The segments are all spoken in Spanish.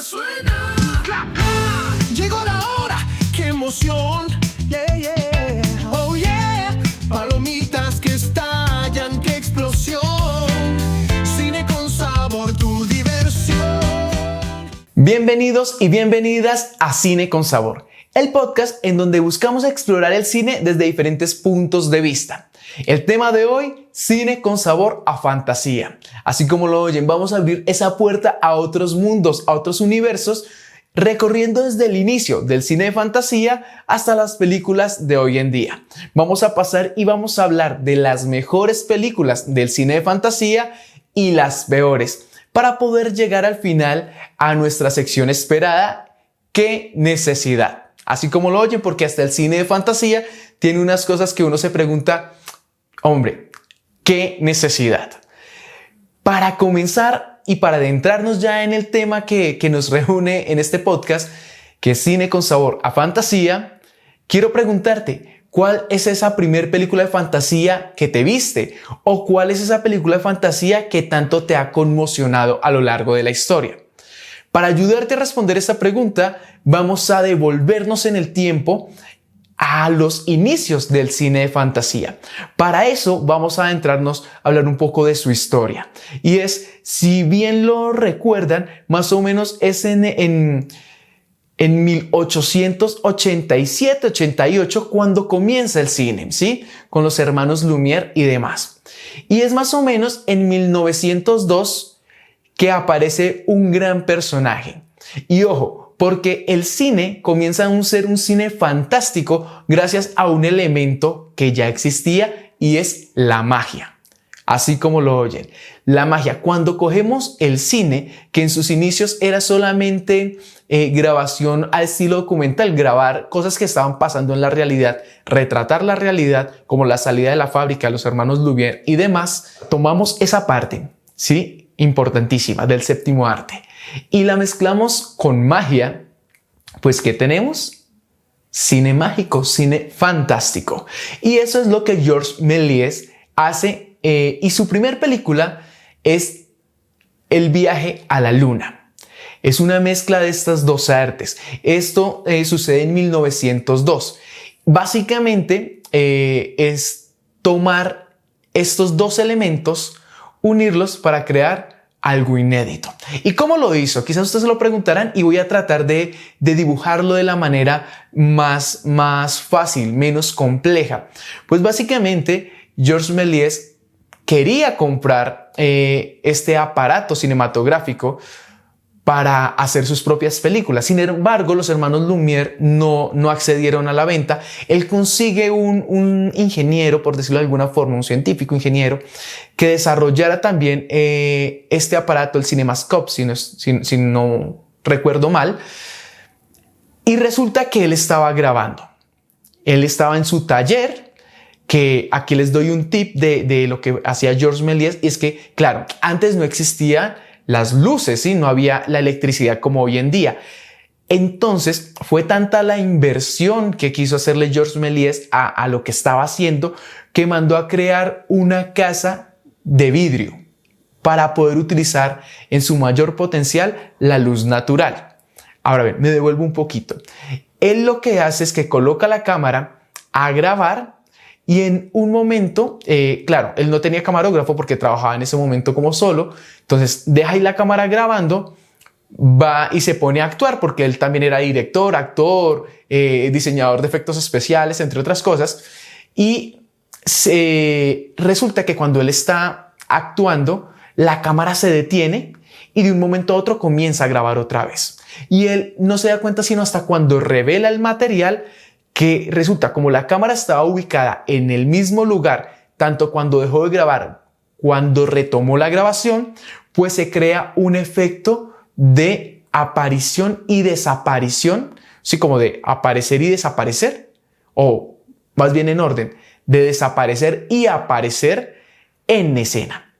suena. Llegó la hora, qué emoción. Yeah, yeah. Oh yeah. Palomitas que estallan, qué explosión. Cine con sabor, tu diversión. Bienvenidos y bienvenidas a Cine con Sabor, el podcast en donde buscamos explorar el cine desde diferentes puntos de vista. El tema de hoy, cine con sabor a fantasía. Así como lo oyen, vamos a abrir esa puerta a otros mundos, a otros universos, recorriendo desde el inicio del cine de fantasía hasta las películas de hoy en día. Vamos a pasar y vamos a hablar de las mejores películas del cine de fantasía y las peores, para poder llegar al final a nuestra sección esperada, ¿qué necesidad? Así como lo oyen, porque hasta el cine de fantasía tiene unas cosas que uno se pregunta, hombre, ¿qué necesidad? Para comenzar y para adentrarnos ya en el tema que nos reúne en este podcast, que es cine con sabor a fantasía, quiero preguntarte, ¿cuál es esa primer película de fantasía que te viste? ¿O cuál es esa película de fantasía que tanto te ha conmocionado a lo largo de la historia? Para ayudarte a responder esta pregunta, vamos a devolvernos en el tiempo a los inicios del cine de fantasía. Para eso vamos a adentrarnos a hablar un poco de su historia. Y es, si bien lo recuerdan, más o menos es en 1887-88 cuando comienza el cine, ¿sí? Con los hermanos Lumière y demás. Y es más o menos en 1902 que aparece un gran personaje. Y ojo, porque el cine comienza a ser un cine fantástico gracias a un elemento que ya existía y es la magia. Así como lo oyen, la magia. Cuando cogemos el cine, que en sus inicios era solamente grabación al estilo documental, grabar cosas que estaban pasando en la realidad, retratar la realidad, como la salida de la fábrica de los hermanos Lumière y demás, tomamos esa parte, ¿sí? Importantísima del séptimo arte y la mezclamos con magia, pues ¿qué tenemos? Cine mágico, cine fantástico. Y eso es lo que Georges Méliès hace y su primer película es El viaje a la luna. Es una mezcla de estas dos artes. Esto sucede en 1902. Básicamente es tomar estos dos elementos, unirlos para crear algo inédito. ¿Y cómo lo hizo? Quizás ustedes se lo preguntarán y voy a tratar de dibujarlo de la manera más fácil, menos compleja. Pues básicamente Georges Méliès quería comprar este aparato cinematográfico para hacer sus propias películas. Sin embargo, los hermanos Lumière no accedieron a la venta. Él consigue un ingeniero, por decirlo de alguna forma, un científico ingeniero, que desarrollara también este aparato, el CinemaScope, si no recuerdo mal. Y resulta que él estaba grabando. Él estaba en su taller, que aquí les doy un tip de lo que hacía Georges Méliès, y es que, claro, antes no existía las luces, ¿sí? No había la electricidad como hoy en día. Entonces fue tanta la inversión que quiso hacerle Georges Méliès a lo que estaba haciendo, que mandó a crear una casa de vidrio para poder utilizar en su mayor potencial la luz natural. Ahora bien, me devuelvo un poquito. Él lo que hace es que coloca la cámara a grabar. Y en un momento, claro, él no tenía camarógrafo porque trabajaba en ese momento como solo. Entonces deja ahí la cámara grabando, va y se pone a actuar porque él también era director, actor, diseñador de efectos especiales, entre otras cosas. Y resulta que cuando él está actuando, la cámara se detiene y de un momento a otro comienza a grabar otra vez. Y él no se da cuenta sino hasta cuando revela el material, que resulta como la cámara estaba ubicada en el mismo lugar, tanto cuando dejó de grabar, cuando retomó la grabación, pues se crea un efecto de aparición y desaparición, sí, como de aparecer y desaparecer, o más bien en orden, de desaparecer y aparecer en escena.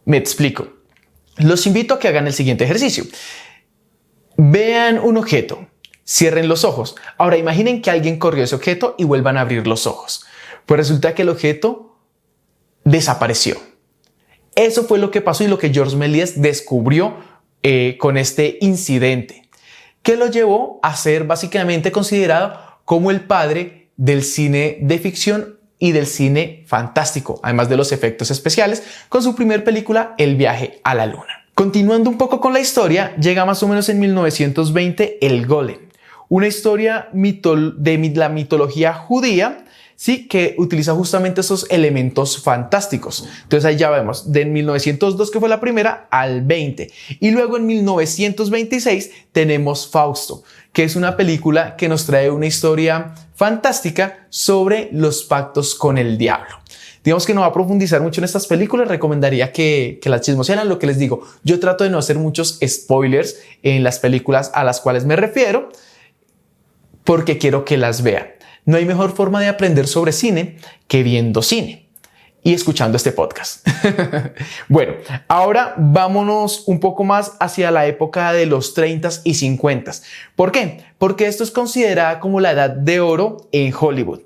Me explico. Los invito a que hagan el siguiente ejercicio. Vean un objeto. Cierren los ojos. Ahora imaginen que alguien corrió ese objeto y vuelvan a abrir los ojos. Pues resulta que el objeto desapareció. Eso fue lo que pasó y lo que Georges Méliès descubrió con este incidente, que lo llevó a ser básicamente considerado como el padre del cine de ficción y del cine fantástico, además de los efectos especiales, con su primer película, El viaje a la luna. Continuando un poco con la historia, llega más o menos en 1920 El Golem, una historia de la mitología judía, sí, que utiliza justamente esos elementos fantásticos. Entonces ahí ya vemos, de 1902, que fue la primera, al 20. Y luego en 1926 tenemos Fausto, que es una película que nos trae una historia fantástica sobre los pactos con el diablo. Digamos que no va a profundizar mucho en estas películas, recomendaría que las chismosearan. Lo que les digo, yo trato de no hacer muchos spoilers en las películas a las cuales me refiero, porque quiero que las vean. No hay mejor forma de aprender sobre cine que viendo cine y escuchando este podcast. Bueno, ahora vámonos un poco más hacia la época de los 30s y 50s. ¿Por qué? Porque esto es considerada como la edad de oro en Hollywood.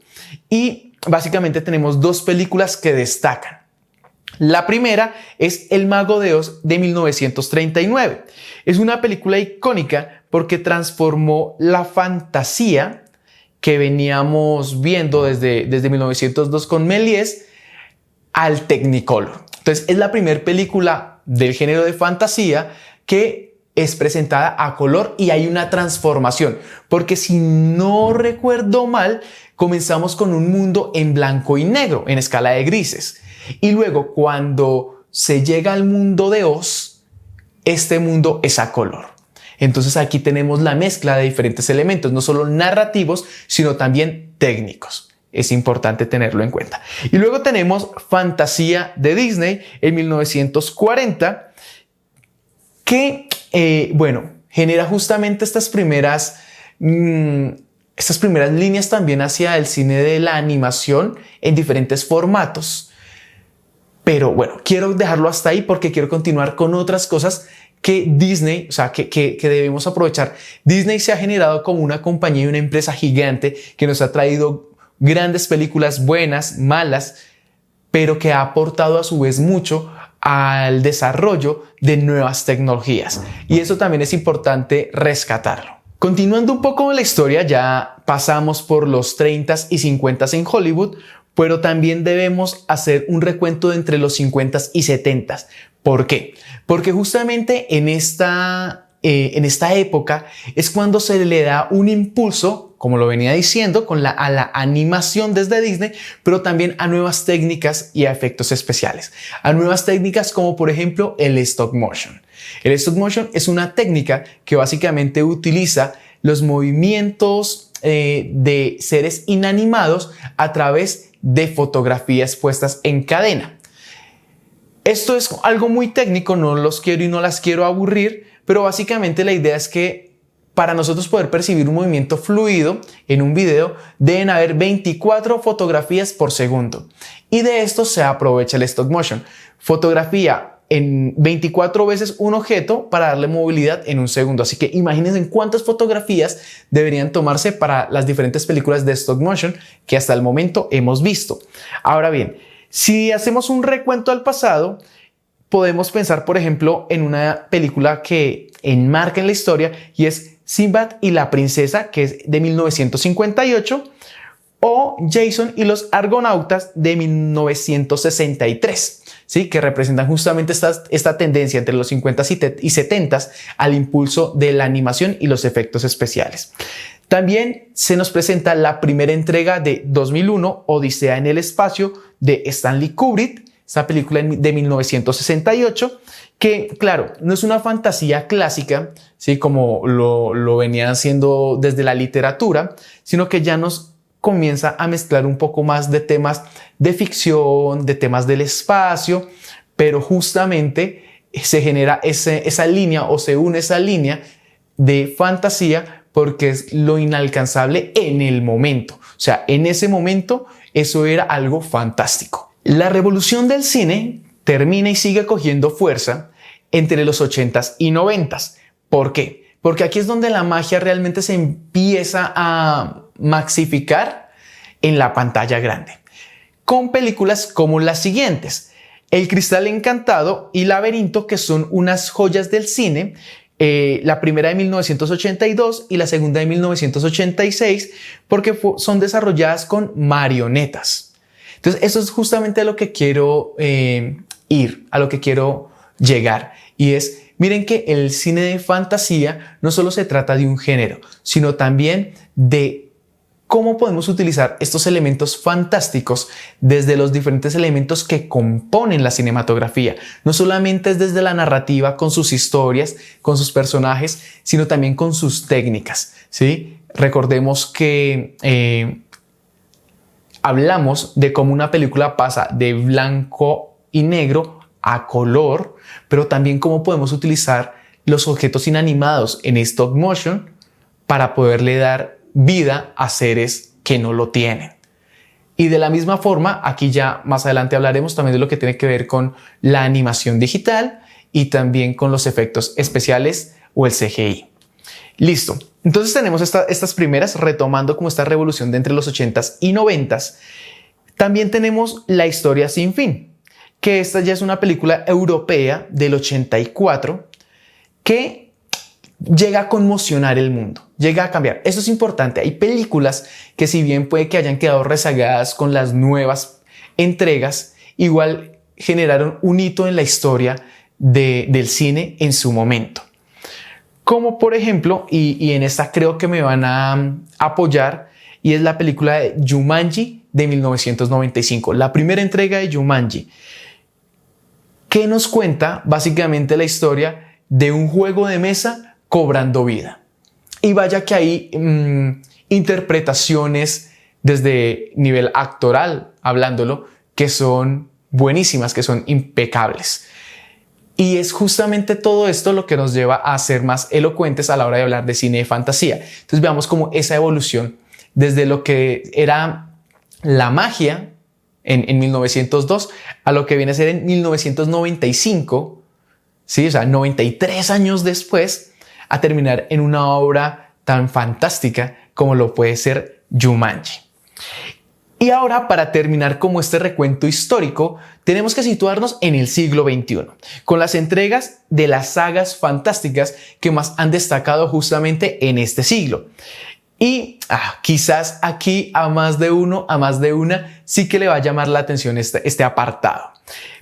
Y básicamente tenemos dos películas que destacan. La primera es El Mago de Oz de 1939. Es una película icónica porque transformó la fantasía que veníamos viendo desde 1902 con Méliès al Technicolor. Entonces es la primera película del género de fantasía que es presentada a color y hay una transformación, porque si no recuerdo mal, comenzamos con un mundo en blanco y negro, en escala de grises, y luego cuando se llega al mundo de Oz, este mundo es a color. Entonces aquí tenemos la mezcla de diferentes elementos, no solo narrativos, sino también técnicos. Es importante tenerlo en cuenta. Y luego tenemos Fantasía de Disney en 1940, que, genera justamente estas primeras líneas también hacia el cine de la animación en diferentes formatos. Pero bueno, quiero dejarlo hasta ahí porque quiero continuar con otras cosas que Disney, que debemos aprovechar. Disney se ha generado como una compañía y una empresa gigante que nos ha traído grandes películas buenas, malas, pero que ha aportado a su vez mucho al desarrollo de nuevas tecnologías. Y eso también es importante rescatarlo. Continuando un poco con la historia, ya pasamos por los 30s y 50s en Hollywood, pero también debemos hacer un recuento entre los 50s y 70s. ¿Por qué? Porque justamente en esta época es cuando se le da un impulso, como lo venía diciendo, a la animación desde Disney, pero también a nuevas técnicas y a efectos especiales. A nuevas técnicas como por ejemplo el stop motion. El stop motion es una técnica que básicamente utiliza los movimientos de seres inanimados a través de fotografías puestas en cadena. Esto es algo muy técnico, no los quiero y no las quiero aburrir, pero básicamente la idea es que para nosotros poder percibir un movimiento fluido en un video deben haber 24 fotografías por segundo. Y de esto se aprovecha el stop motion. Fotografía en 24 veces un objeto para darle movilidad en un segundo. Así que imagínense cuántas fotografías deberían tomarse para las diferentes películas de stop motion que hasta el momento hemos visto. Ahora bien, si hacemos un recuento al pasado, podemos pensar, por ejemplo, en una película que enmarca en la historia y es Sinbad y la princesa, que es de 1958, o Jason y los argonautas de 1963, ¿sí? Que representan justamente esta tendencia entre los 50s y 70s al impulso de la animación y los efectos especiales. También se nos presenta la primera entrega de 2001, Odisea en el espacio, de Stanley Kubrick, esta película de 1968, que claro, no es una fantasía clásica, ¿sí? Como lo venían haciendo desde la literatura, sino que ya nos comienza a mezclar un poco más de temas de ficción, de temas del espacio, pero justamente se genera esa línea o se une esa línea de fantasía porque es lo inalcanzable en el momento. O sea, en ese momento eso era algo fantástico. La revolución del cine termina y sigue cogiendo fuerza entre los 80s y 90s. ¿Por qué? Porque aquí es donde la magia realmente se empieza a maxificar en la pantalla grande, con películas como las siguientes. El Cristal Encantado y Laberinto, que son unas joyas del cine, la primera de 1982 y la segunda de 1986, porque son desarrolladas con marionetas. Entonces, eso es justamente a lo que quiero a lo que quiero llegar. Y es, miren que el cine de fantasía no solo se trata de un género, sino también de cómo podemos utilizar estos elementos fantásticos desde los diferentes elementos que componen la cinematografía. No solamente es desde la narrativa con sus historias, con sus personajes, sino también con sus técnicas, ¿sí? Recordemos que hablamos de cómo una película pasa de blanco y negro a color, pero también cómo podemos utilizar los objetos inanimados en stop motion para poderle dar vida a seres que no lo tienen. Y de la misma forma, aquí ya más adelante hablaremos también de lo que tiene que ver con la animación digital y también con los efectos especiales o el CGI. Listo. Entonces tenemos estas primeras, retomando como esta revolución de entre los 80s y 90s. También tenemos La Historia Sin Fin, que esta ya es una película europea del 84 que llega a conmocionar el mundo, llega a cambiar. Eso es importante. Hay películas que, si bien puede que hayan quedado rezagadas con las nuevas entregas, igual generaron un hito en la historia del cine en su momento. Como por ejemplo, y en esta creo que me van a apoyar, y es la película de Jumanji de 1995, la primera entrega de Jumanji, que nos cuenta básicamente la historia de un juego de mesa cobrando vida. Y vaya que hay interpretaciones desde nivel actoral, hablándolo, que son buenísimas, que son impecables. Y es justamente todo esto lo que nos lleva a ser más elocuentes a la hora de hablar de cine de fantasía. Entonces veamos como esa evolución desde lo que era la magia en 1902 a lo que viene a ser en 1995, ¿sí? O sea, 93 años después, a terminar en una obra tan fantástica como lo puede ser Jumanji. Y ahora, para terminar como este recuento histórico, tenemos que situarnos en el siglo XXI, con las entregas de las sagas fantásticas que más han destacado justamente en este siglo. Y quizás aquí a más de uno, a más de una, sí que le va a llamar la atención este apartado.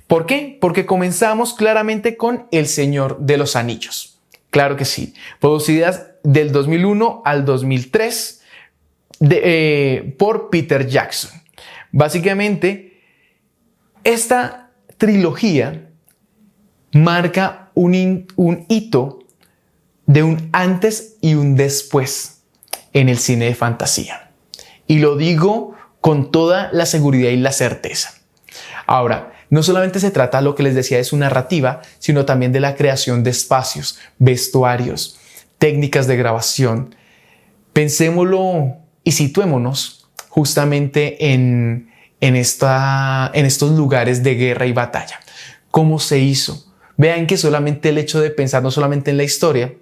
¿Por qué? Porque comenzamos claramente con El Señor de los Anillos. Claro que sí, producidas del 2001 al 2003 por Peter Jackson. Básicamente, esta trilogía marca un hito de un antes y un después en el cine de fantasía. Y lo digo con toda la seguridad y la certeza. Ahora, no solamente se trata, lo que les decía, de su narrativa, sino también de la creación de espacios, vestuarios, técnicas de grabación. Pensémoslo y situémonos justamente en estos lugares de guerra y batalla. ¿Cómo se hizo? Vean que solamente el hecho de pensar no solamente en la historia,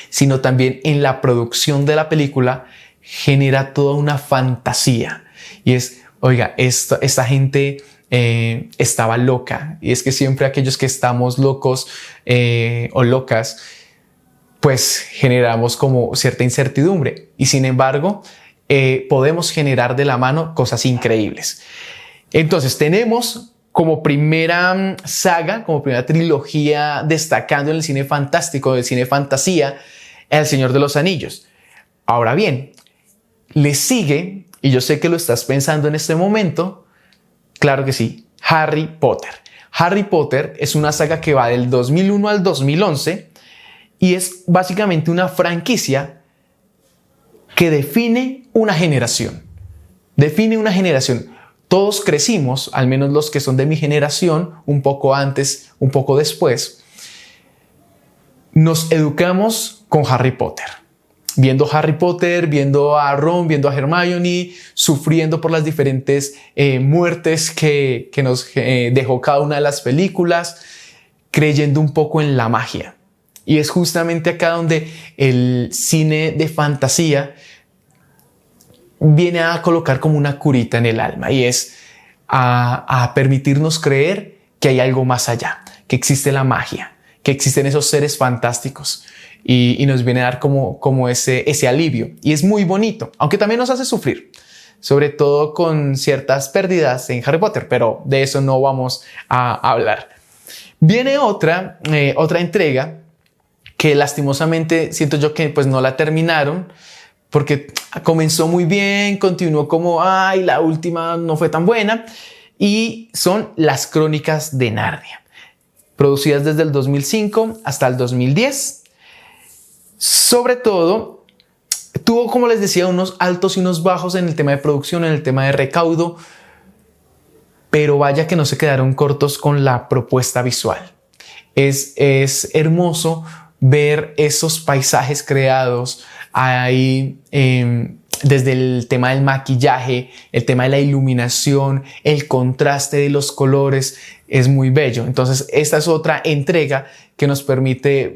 sino también en la producción de la película, genera toda una fantasía. Y es, oiga, esta gente estaba loca. Y es que siempre aquellos que estamos locos o locas, pues generamos como cierta incertidumbre. Y sin embargo, podemos generar de la mano cosas increíbles. Entonces tenemos como primera saga, como primera trilogía destacando en el cine fantástico, del cine fantasía, El Señor de los Anillos. Ahora bien, le sigue, y yo sé que lo estás pensando en este momento, claro que sí, Harry Potter. Harry Potter es una saga que va del 2001 al 2011 y es básicamente una franquicia que define una generación. Define una generación. Todos crecimos, al menos los que son de mi generación, un poco antes, un poco después, nos educamos con Harry Potter. Viendo Harry Potter, viendo a Ron, viendo a Hermione, sufriendo por las diferentes muertes que nos dejó cada una de las películas, creyendo un poco en la magia. Y es justamente acá donde el cine de fantasía viene a colocar como una curita en el alma, y es a permitirnos creer que hay algo más allá, que existe la magia, que existen esos seres fantásticos y nos viene a dar como ese alivio. Y es muy bonito, aunque también nos hace sufrir, sobre todo con ciertas pérdidas en Harry Potter, pero de eso no vamos a hablar. Viene otra entrega que lastimosamente siento yo que pues no la terminaron, porque comenzó muy bien, continuó como, ay, la última no fue tan buena, y son las Crónicas de Narnia, producidas desde el 2005 hasta el 2010. Sobre todo, tuvo, como les decía, unos altos y unos bajos en el tema de producción, en el tema de recaudo, pero vaya que no se quedaron cortos con la propuesta visual. Es hermoso ver esos paisajes creados ahí, desde el tema del maquillaje, el tema de la iluminación, el contraste de los colores, es muy bello. Entonces, esta es otra entrega que nos permite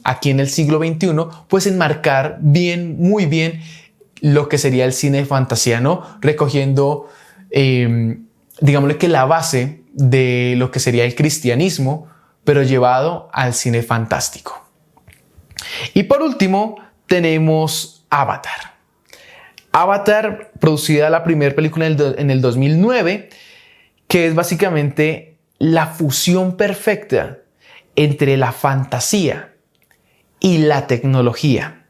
aquí en el siglo XXI, pues enmarcar bien, muy bien lo que sería el cine de fantasía, ¿no? Recogiendo, digámosle que la base de lo que sería el cristianismo, pero llevado al cine fantástico. Y por último, tenemos Avatar. Avatar, producida la primera película en el 2009, que es básicamente la fusión perfecta entre la fantasía y la tecnología.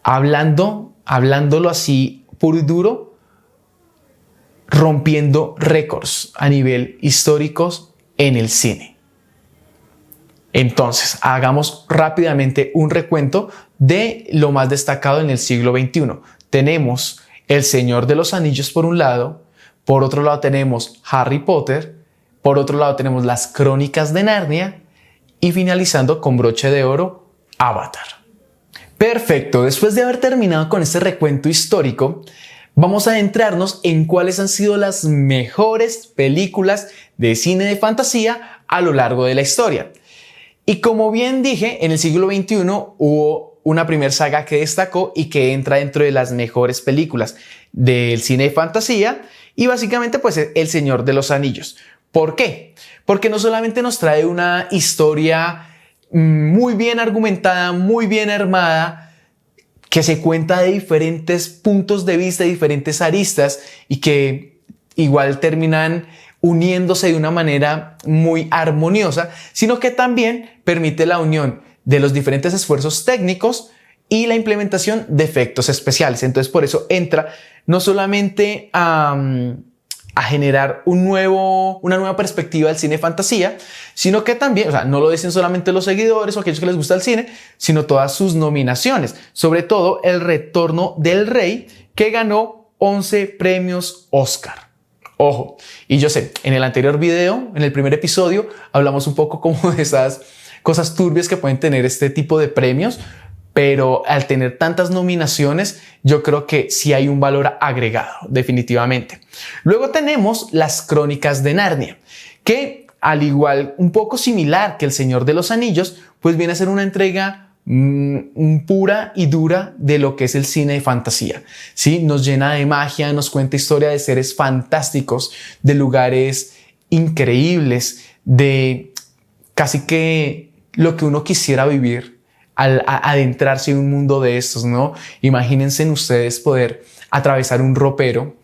Hablándolo así puro y duro, rompiendo récords a nivel históricos en el cine. Entonces, hagamos rápidamente un recuento de lo más destacado en el siglo XXI. Tenemos El Señor de los Anillos por un lado, por otro lado tenemos Harry Potter, por otro lado tenemos las Crónicas de Narnia y finalizando con broche de oro, Avatar. Perfecto, después de haber terminado con este recuento histórico, vamos a adentrarnos en cuáles han sido las mejores películas de cine de fantasía a lo largo de la historia. Y como bien dije, en el siglo XXI hubo una primera saga que destacó y que entra dentro de las mejores películas del cine de fantasía y básicamente pues El Señor de los Anillos. ¿Por qué? Porque no solamente nos trae una historia muy bien argumentada, muy bien armada, que se cuenta de diferentes puntos de vista, diferentes aristas y que igual terminan uniéndose de una manera muy armoniosa, sino que también permite la unión de los diferentes esfuerzos técnicos y la implementación de efectos especiales. Entonces, por eso entra no solamente a generar una nueva perspectiva del cine de fantasía, sino que también, o sea, no lo dicen solamente los seguidores o aquellos que les gusta el cine, sino todas sus nominaciones, sobre todo El Retorno del Rey, que ganó 11 premios Oscar. Ojo, y yo sé, en el anterior video, en el primer episodio, hablamos un poco como de esas cosas turbias que pueden tener este tipo de premios, pero al tener tantas nominaciones, yo creo que sí hay un valor agregado, definitivamente. Luego tenemos las Crónicas de Narnia, que al igual, un poco similar que El Señor de los Anillos, pues viene a ser una entrega pura y dura de lo que es el cine de fantasía, ¿sí? Nos llena de magia, nos cuenta historia de seres fantásticos, de lugares increíbles, de casi que lo que uno quisiera vivir al adentrarse en un mundo de estos, ¿no? Imagínense ustedes poder atravesar un ropero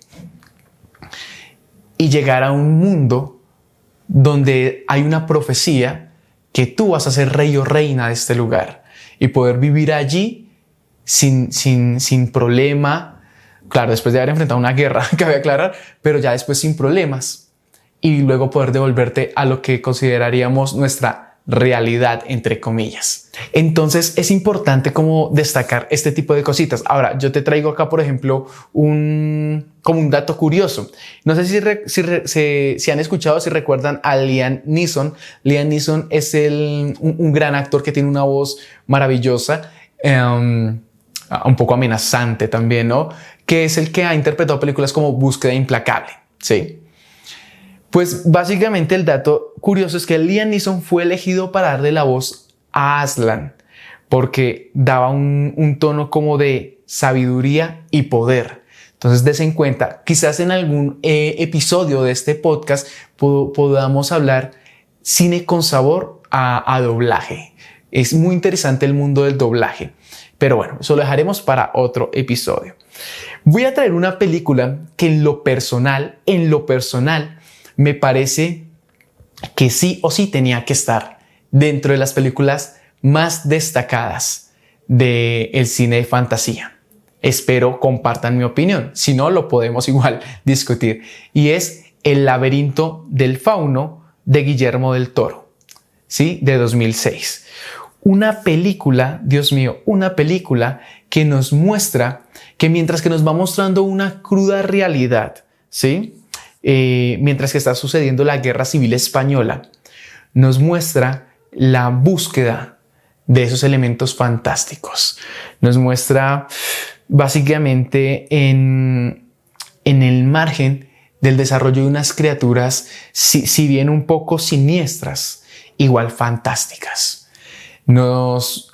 y llegar a un mundo donde hay una profecía que tú vas a ser rey o reina de este lugar y poder vivir allí sin problema. Claro, después de haber enfrentado una guerra, cabe aclarar, pero ya después sin problemas. Y luego poder devolverte a lo que consideraríamos nuestra realidad, entre comillas. Entonces es importante como destacar este tipo de cositas. Ahora, yo te traigo acá, por ejemplo, como un dato curioso. No sé si han escuchado, si recuerdan a Liam Neeson. Liam Neeson es un gran actor que tiene una voz maravillosa, un poco amenazante también, ¿no? Que es el que ha interpretado películas como Búsqueda Implacable, ¿sí? Pues básicamente el dato curioso es que Liam Neeson fue elegido para darle la voz a Aslan porque daba un tono como de sabiduría y poder. Entonces, des en cuenta, quizás en algún episodio de este podcast podamos hablar cine con sabor a doblaje. Es muy interesante el mundo del doblaje, pero bueno, eso lo dejaremos para otro episodio. Voy a traer una película que en lo personal, me parece que sí o sí tenía que estar dentro de las películas más destacadas del cine de fantasía. Espero compartan mi opinión, si no lo podemos igual discutir. Y es El laberinto del fauno de Guillermo del Toro, ¿sí? De 2006. Una película, Dios mío, una película que nos muestra que mientras que nos va mostrando una cruda realidad, ¿sí? Mientras que está sucediendo la Guerra Civil Española, nos muestra la búsqueda de esos elementos fantásticos. Nos muestra básicamente en el margen del desarrollo de unas criaturas, si bien un poco siniestras, igual fantásticas. Nos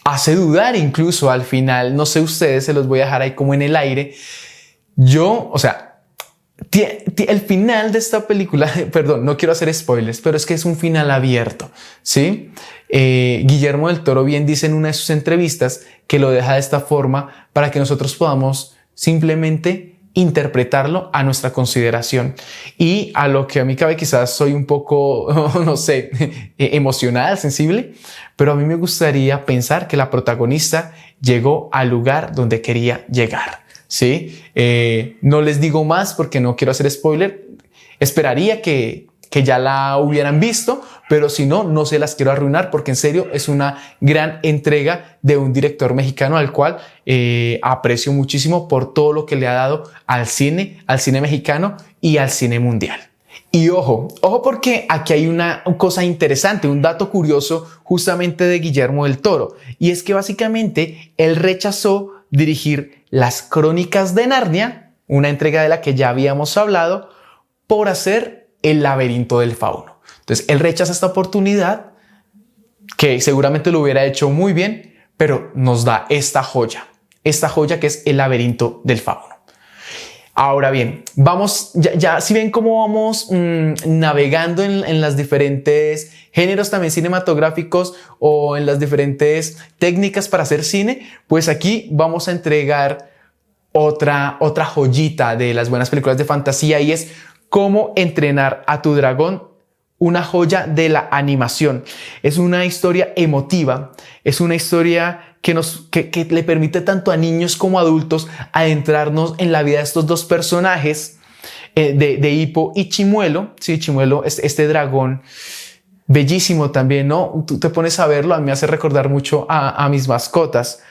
hace dudar incluso al final, no sé ustedes, se los voy a dejar ahí como en el aire. El final de esta película, perdón, no quiero hacer spoilers, pero es que es un final abierto, ¿sí? Guillermo del Toro bien dice en una de sus entrevistas que lo deja de esta forma para que nosotros podamos simplemente interpretarlo a nuestra consideración y a lo que a mí cabe. Quizás soy un poco, no sé, emocional, sensible, pero a mí me gustaría pensar que la protagonista llegó al lugar donde quería llegar, ¿sí? No les digo más porque no quiero hacer spoiler. Esperaría que ya la hubieran visto, pero si no, no se las quiero arruinar porque en serio es una gran entrega de un director mexicano al cual aprecio muchísimo por todo lo que le ha dado al cine mexicano y al cine mundial. Y ojo porque aquí hay una cosa interesante, un dato curioso justamente de Guillermo del Toro, y es que básicamente él rechazó dirigir Las Crónicas de Narnia, una entrega de la que ya habíamos hablado, por hacer El laberinto del fauno. Entonces él rechaza esta oportunidad, que seguramente lo hubiera hecho muy bien, pero nos da esta joya que es El laberinto del fauno. Ahora bien, vamos, ya si ven cómo vamos navegando en las diferentes géneros también cinematográficos o en las diferentes técnicas para hacer cine, pues aquí vamos a entregar otra joyita de las buenas películas de fantasía, y es Cómo entrenar a tu dragón, una joya de la animación. Es una historia emotiva, es una historia que le permite tanto a niños como a adultos adentrarnos en la vida de estos dos personajes, de Hippo y Chimuelo. Sí, Chimuelo es este dragón bellísimo también, ¿no? Tú te pones a verlo, a mí me hace recordar mucho a mis mascotas.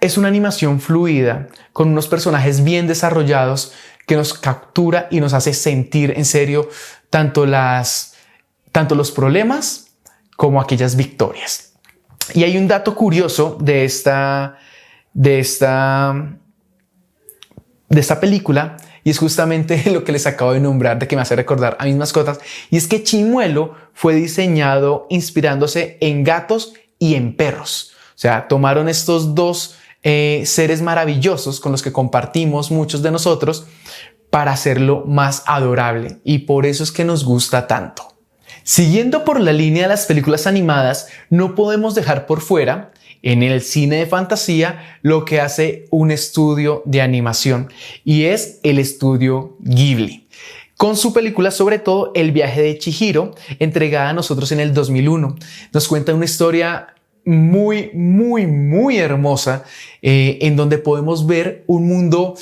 Es una animación fluida, con unos personajes bien desarrollados, que nos captura y nos hace sentir en serio tanto los problemas como aquellas victorias. Y hay un dato curioso de esta película, y es justamente lo que les acabo de nombrar, de que me hace recordar a mis mascotas, y es que Chimuelo fue diseñado inspirándose en gatos y en perros. O sea, tomaron estos dos seres maravillosos con los que compartimos muchos de nosotros para hacerlo más adorable, y por eso es que nos gusta tanto. Siguiendo por la línea de las películas animadas, no podemos dejar por fuera en el cine de fantasía lo que hace un estudio de animación, y es el estudio Ghibli, con su película sobre todo El viaje de Chihiro, entregada a nosotros en el 2001. Nos cuenta una historia muy, muy, muy hermosa, en donde podemos ver un mundo,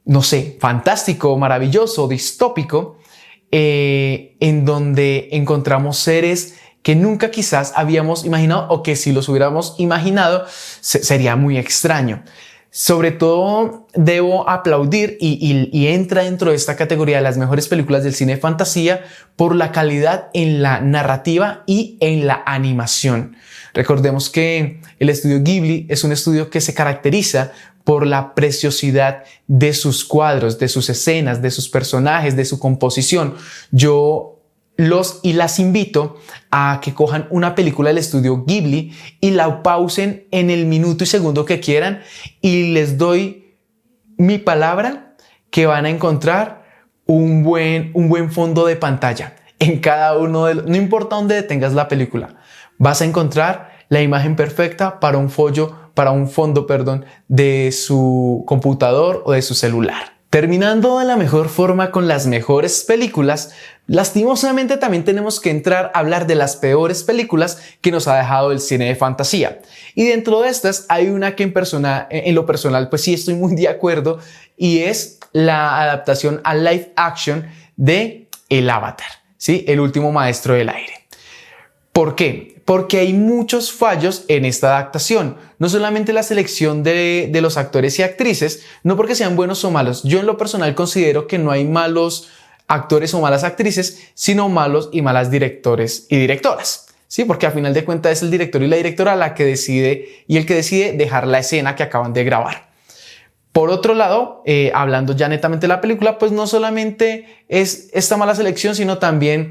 no sé, fantástico, maravilloso, distópico, en donde encontramos seres que nunca quizás habíamos imaginado, o que si los hubiéramos imaginado sería muy extraño. Sobre todo debo aplaudir y entra dentro de esta categoría de las mejores películas del cine de fantasía por la calidad en la narrativa y en la animación. Recordemos que el estudio Ghibli es un estudio que se caracteriza por la preciosidad de sus cuadros, de sus escenas, de sus personajes, de su composición. Yo las invito a que cojan una película del estudio Ghibli y la pausen en el minuto y segundo que quieran, y les doy mi palabra que van a encontrar un buen fondo de pantalla en cada uno de los, no importa dónde detengas la película, vas a encontrar la imagen perfecta para un fondo, de su computador o de su celular. Terminando de la mejor forma con las mejores películas, lastimosamente también tenemos que entrar a hablar de las peores películas que nos ha dejado el cine de fantasía. Y dentro de estas hay una que en lo personal pues sí estoy muy de acuerdo, y es la adaptación a live action de El Avatar, ¿sí? El último maestro del aire. ¿Por qué? Porque hay muchos fallos en esta adaptación. No solamente la selección de los actores y actrices, no porque sean buenos o malos. Yo en lo personal considero que no hay malos actores o malas actrices, sino malos y malas directores y directoras. Sí, porque a final de cuentas es el director y la directora el que decide dejar la escena que acaban de grabar. Por otro lado, hablando ya netamente de la película, pues no solamente es esta mala selección, sino también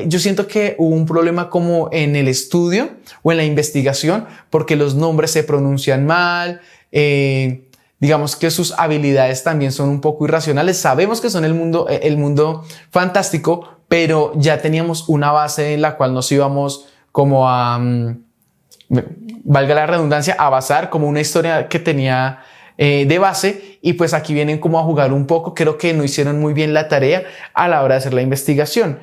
yo siento que hubo un problema como en el estudio o en la investigación, porque los nombres se pronuncian mal, digamos que sus habilidades también son un poco irracionales. Sabemos que son el mundo fantástico, pero ya teníamos una base en la cual nos íbamos como a, valga la redundancia, a basar como una historia que tenía de base, y pues aquí vienen como a jugar un poco. Creo que no hicieron muy bien la tarea a la hora de hacer la investigación.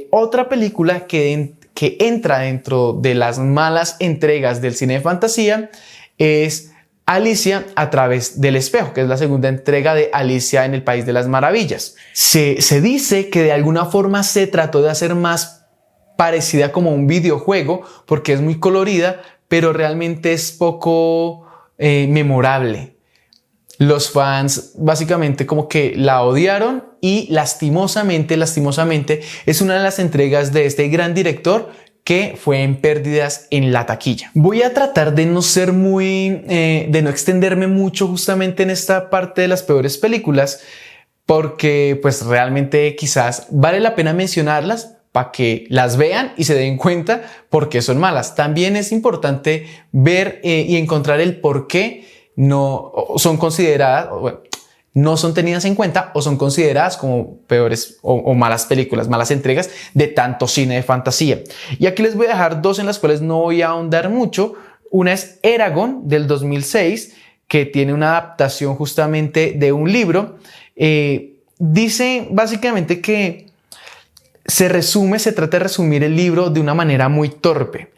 Otra película que entra dentro de las malas entregas del cine de fantasía es Alicia a través del espejo, que es la segunda entrega de Alicia en el País de las Maravillas. Se dice que de alguna forma se trató de hacer más parecida como un videojuego porque es muy colorida, pero realmente es poco memorable. Los fans básicamente como que la odiaron, y lastimosamente es una de las entregas de este gran director que fue en pérdidas en la taquilla. Voy a tratar de no ser de no extenderme mucho justamente en esta parte de las peores películas, porque pues realmente quizás vale la pena mencionarlas para que las vean y se den cuenta por qué son malas. También es importante ver y encontrar el por qué no son consideradas, no son tenidas en cuenta o son consideradas como peores o malas películas, malas entregas de tanto cine de fantasía. Y aquí les voy a dejar dos en las cuales no voy a ahondar mucho. Una es Eragon del 2006, que tiene una adaptación justamente de un libro. Dice básicamente que se trata de resumir el libro de una manera muy torpe,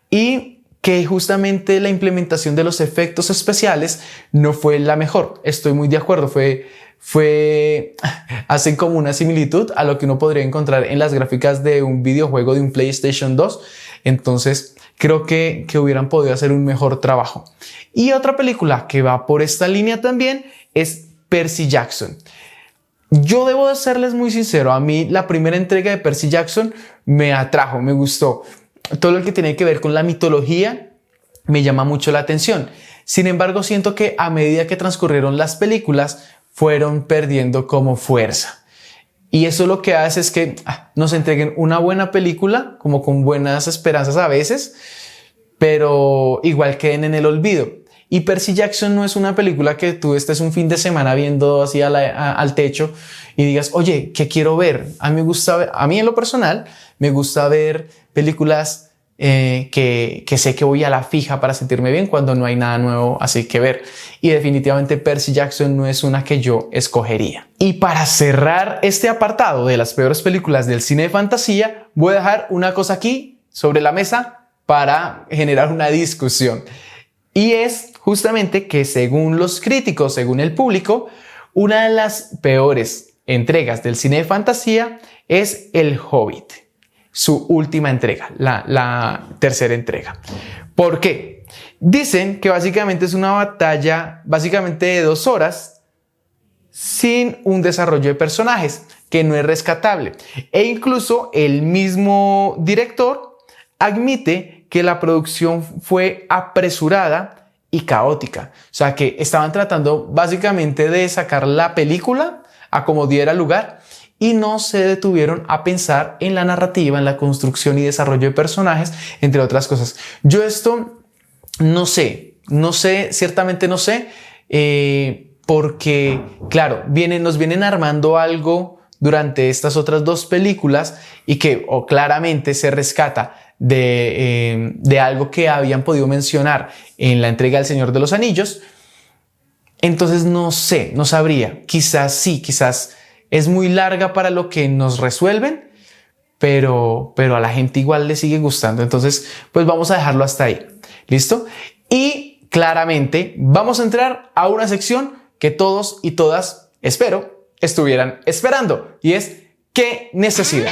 y que justamente la implementación de los efectos especiales no fue la mejor. Estoy muy de acuerdo, hacen como una similitud a lo que uno podría encontrar en las gráficas de un videojuego de un PlayStation 2. Entonces creo que hubieran podido hacer un mejor trabajo. Y otra película que va por esta línea también es Percy Jackson. Yo debo de serles muy sincero, a mí la primera entrega de Percy Jackson me atrajo, me gustó. Todo lo que tiene que ver con la mitología me llama mucho la atención. Sin embargo, siento que a medida que transcurrieron las películas fueron perdiendo como fuerza. Y eso lo que hace es que nos entreguen una buena película, como con buenas esperanzas a veces, pero igual queden en el olvido. Y Percy Jackson no es una película que tú estés un fin de semana viendo así al techo y digas, oye, ¿qué quiero ver? A mí en lo personal me gusta ver películas que sé que voy a la fija para sentirme bien cuando no hay nada nuevo así que ver. Y definitivamente Percy Jackson no es una que yo escogería. Y para cerrar este apartado de las peores películas del cine de fantasía, voy a dejar una cosa aquí sobre la mesa para generar una discusión. Y es justamente que según los críticos, según el público, una de las peores entregas del cine de fantasía es El Hobbit, su última entrega, la tercera entrega. ¿Por qué? Dicen que básicamente es una batalla básicamente de 2 horas sin un desarrollo de personajes que no es rescatable. E incluso el mismo director admite que la producción fue apresurada y caótica. O sea, que estaban tratando básicamente de sacar la película a como diera lugar, y no se detuvieron a pensar en la narrativa, en la construcción y desarrollo de personajes, entre otras cosas. Yo esto no sé, ciertamente no sé, porque claro, nos vienen armando algo durante estas otras dos películas y que claramente se rescata de algo que habían podido mencionar en la entrega del Señor de los Anillos. Entonces no sé, no sabría, quizás sí, quizás es muy larga para lo que nos resuelven, pero a la gente igual le sigue gustando. Entonces, pues vamos a dejarlo hasta ahí. ¿Listo? Y claramente vamos a entrar a una sección que todos y todas, espero, estuvieran esperando, y es ¿qué necesidad?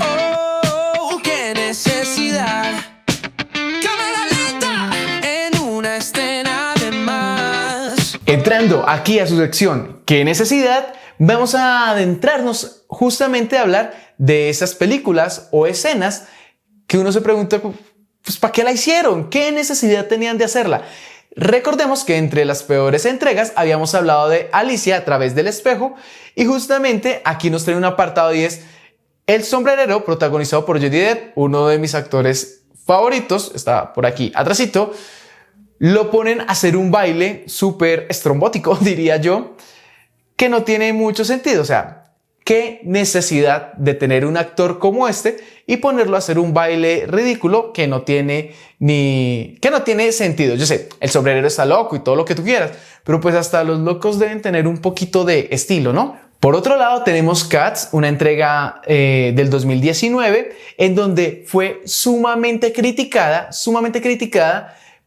Oh, qué necesidad. Cámara lenta en una escena de más. Entrando aquí a su sección ¿qué necesidad? Vamos a adentrarnos justamente a hablar de esas películas o escenas que uno se pregunta, pues ¿para qué la hicieron? ¿Qué necesidad tenían de hacerla? Recordemos que entre las peores entregas habíamos hablado de Alicia a través del espejo, y justamente aquí nos trae un apartado y es El sombrerero, protagonizado por Johnny Depp, uno de mis actores favoritos, está por aquí atrásito. Lo ponen a hacer un baile súper estrombótico, diría yo, que no tiene mucho sentido. O sea, ¿qué necesidad de tener un actor como este y ponerlo a hacer un baile ridículo que no tiene sentido? Yo sé, el sombrerero está loco y todo lo que tú quieras, pero pues hasta los locos deben tener un poquito de estilo, ¿no? Por otro lado, tenemos Cats, una entrega del 2019, en donde fue sumamente criticada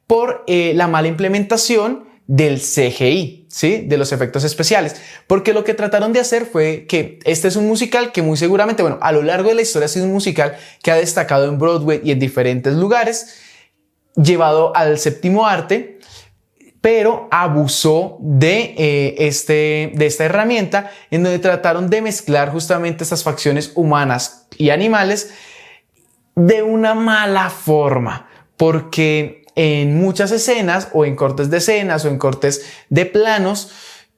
por la mala implementación del CGI, ¿sí? De los efectos especiales, porque lo que trataron de hacer fue que este es un musical que muy seguramente, bueno, a lo largo de la historia ha sido un musical que ha destacado en Broadway y en diferentes lugares, llevado al séptimo arte, pero abusó de esta herramienta en donde trataron de mezclar justamente estas facciones humanas y animales de una mala forma, porque en muchas escenas o en cortes de escenas o en cortes de planos,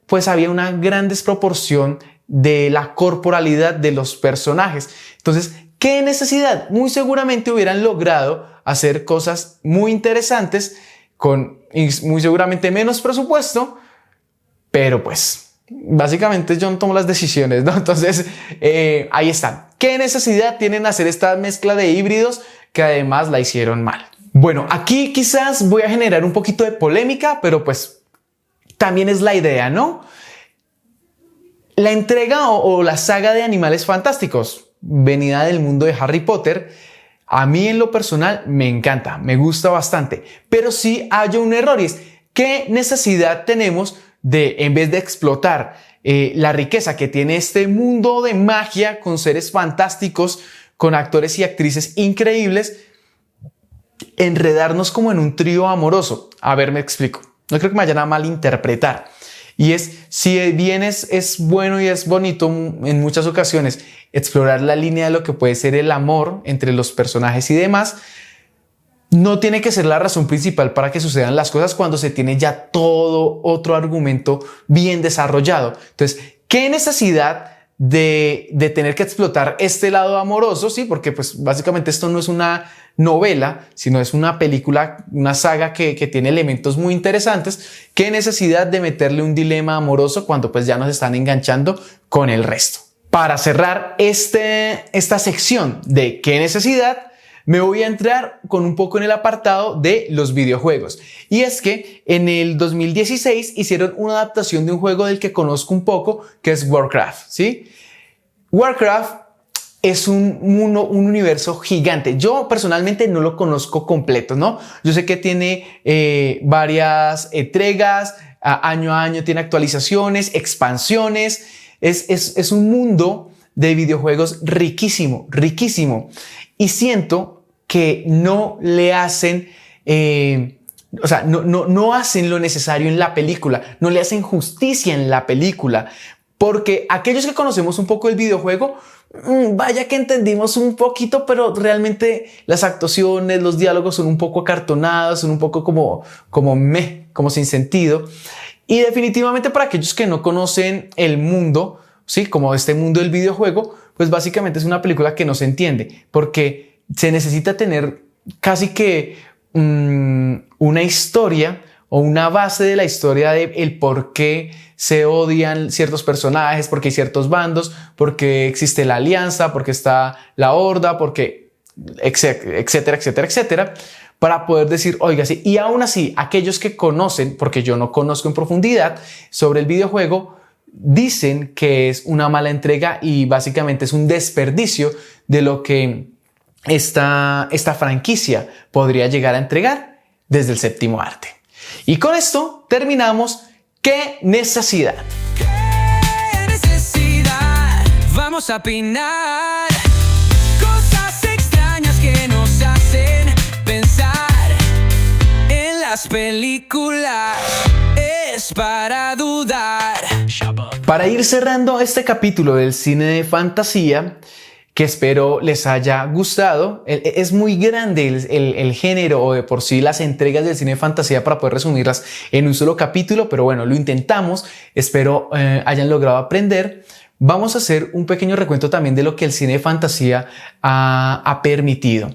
pues había una gran desproporción de la corporalidad de los personajes. Entonces, ¿qué necesidad? Muy seguramente hubieran logrado hacer cosas muy interesantes con muy seguramente menos presupuesto, pero pues básicamente yo no tomo las decisiones, ¿no? Entonces, ahí están. ¿Qué necesidad tienen hacer esta mezcla de híbridos que además la hicieron mal? Bueno, aquí quizás voy a generar un poquito de polémica, pero pues también es la idea, ¿no? La entrega o la saga de Animales Fantásticos, venida del mundo de Harry Potter, a mí en lo personal me encanta, me gusta bastante, pero sí hay un error y es ¿qué necesidad tenemos de, en vez de explotar la riqueza que tiene este mundo de magia con seres fantásticos, con actores y actrices increíbles, enredarnos como en un trío amoroso? A ver, me explico. No creo que me vayan a malinterpretar. Y es, si bien es bueno y es bonito en muchas ocasiones explorar la línea de lo que puede ser el amor entre los personajes y demás, no tiene que ser la razón principal para que sucedan las cosas cuando se tiene ya todo otro argumento bien desarrollado. Entonces, ¿qué necesidad de tener que explotar este lado amoroso? Sí, porque pues básicamente esto no es una novela, sino es una película, una saga que tiene elementos muy interesantes. ¿Qué necesidad de meterle un dilema amoroso cuando pues ya nos están enganchando con el resto? Para cerrar esta sección de ¿qué necesidad?, me voy a entrar con un poco en el apartado de los videojuegos. Y es que en el 2016 hicieron una adaptación de un juego del que conozco un poco, que es Warcraft, ¿sí? Warcraft es un universo gigante. Yo personalmente no lo conozco completo, ¿no? Yo sé que tiene varias entregas, año a año tiene actualizaciones, expansiones. Es un mundo de videojuegos riquísimo, riquísimo. Y siento que no le hacen, no hacen lo necesario en la película, no le hacen justicia en la película, porque aquellos que conocemos un poco el videojuego, vaya que entendimos un poquito, pero realmente las actuaciones, los diálogos son un poco acartonados, son un poco como sin sentido. Y definitivamente para aquellos que no conocen el mundo, ¿sí? Como este mundo del videojuego, pues básicamente es una película que no se entiende porque se necesita tener casi que una historia o una base de la historia de el por qué se odian ciertos personajes, porque hay ciertos bandos, porque existe la alianza, porque está la horda, porque etcétera, etcétera, etcétera, para poder decir, oiga, sí. Y aún así, aquellos que conocen, porque yo no conozco en profundidad sobre el videojuego, dicen que es una mala entrega y básicamente es un desperdicio de lo que esta franquicia podría llegar a entregar desde el séptimo arte. Y con esto terminamos. ¡Qué necesidad! ¿Qué necesidad? Vamos a opinar cosas extrañas que nos hacen pensar en las películas. Es para dudar. Para ir cerrando este capítulo del cine de fantasía, que espero les haya gustado. Es muy grande el género o de por sí las entregas del cine de fantasía para poder resumirlas en un solo capítulo, pero bueno, lo intentamos. Espero hayan logrado aprender. Vamos a hacer un pequeño recuento también de lo que el cine de fantasía ha permitido.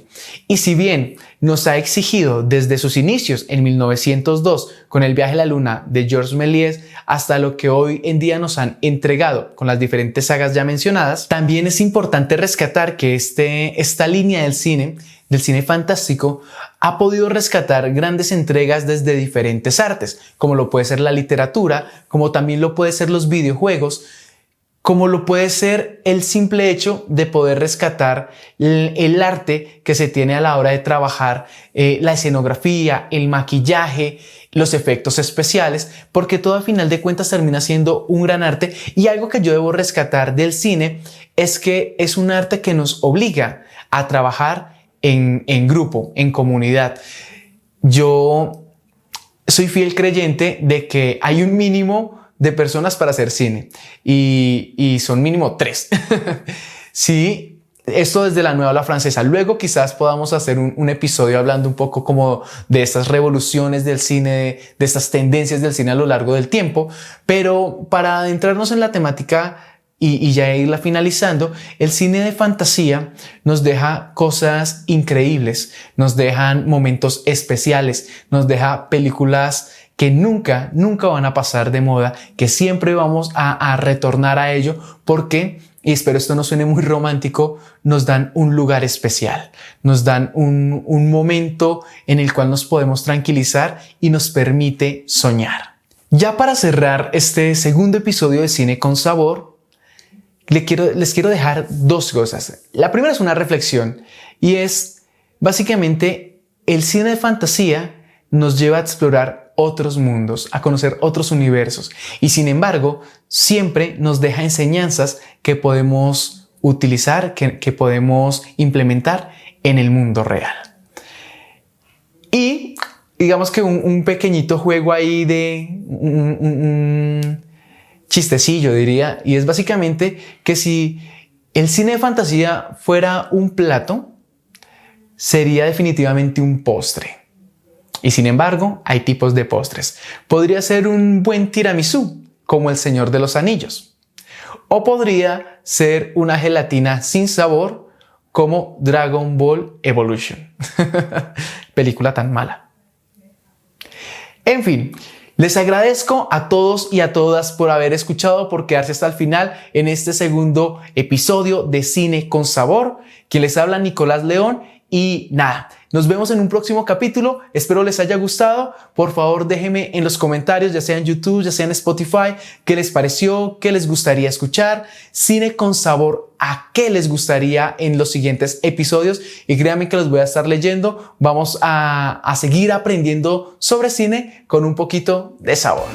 Y si bien nos ha exigido desde sus inicios en 1902 con El viaje a la luna de Georges Méliès hasta lo que hoy en día nos han entregado con las diferentes sagas ya mencionadas, también es importante rescatar que esta línea del cine fantástico ha podido rescatar grandes entregas desde diferentes artes, como lo puede ser la literatura, como también lo puede ser los videojuegos, como lo puede ser el simple hecho de poder rescatar el arte que se tiene a la hora de trabajar la escenografía, el maquillaje, los efectos especiales, porque todo a final de cuentas termina siendo un gran arte. Y algo que yo debo rescatar del cine es que es un arte que nos obliga a trabajar en grupo, en comunidad. Yo soy fiel creyente de que hay un mínimo de personas para hacer cine y son mínimo 3. Sí, esto desde la nueva ola francesa. Luego quizás podamos hacer un episodio hablando un poco como de estas revoluciones del cine, de estas tendencias del cine a lo largo del tiempo, pero para adentrarnos en la temática y ya irla finalizando, el cine de fantasía nos deja cosas increíbles, nos dejan momentos especiales, nos deja películas que nunca van a pasar de moda, que siempre vamos a retornar a ello porque, y espero esto no suene muy romántico, nos dan un lugar especial, nos dan un momento en el cual nos podemos tranquilizar y nos permite soñar. Ya para cerrar este segundo episodio de Cine con Sabor, les quiero dejar dos cosas. La primera es una reflexión y es básicamente el cine de fantasía nos lleva a explorar otros mundos, a conocer otros universos y sin embargo siempre nos deja enseñanzas que podemos utilizar, que podemos implementar en el mundo real. Y digamos que un pequeñito juego ahí de un chistecillo diría, y es básicamente que si el cine de fantasía fuera un plato, sería definitivamente un postre. Y sin embargo, hay tipos de postres. Podría ser un buen tiramisú, como El Señor de los Anillos. O podría ser una gelatina sin sabor, como Dragon Ball Evolution. Película tan mala. En fin, les agradezco a todos y a todas por haber escuchado, por quedarse hasta el final en este segundo episodio de Cine con Sabor. Quien les habla, Nicolás León. Y nada, nos vemos en un próximo capítulo. Espero les haya gustado. Por favor, déjenme en los comentarios, ya sea en YouTube, ya sea en Spotify, qué les pareció, qué les gustaría escuchar. Cine con Sabor, ¿a qué les gustaría en los siguientes episodios? Y créanme que los voy a estar leyendo. Vamos a seguir aprendiendo sobre cine con un poquito de sabor.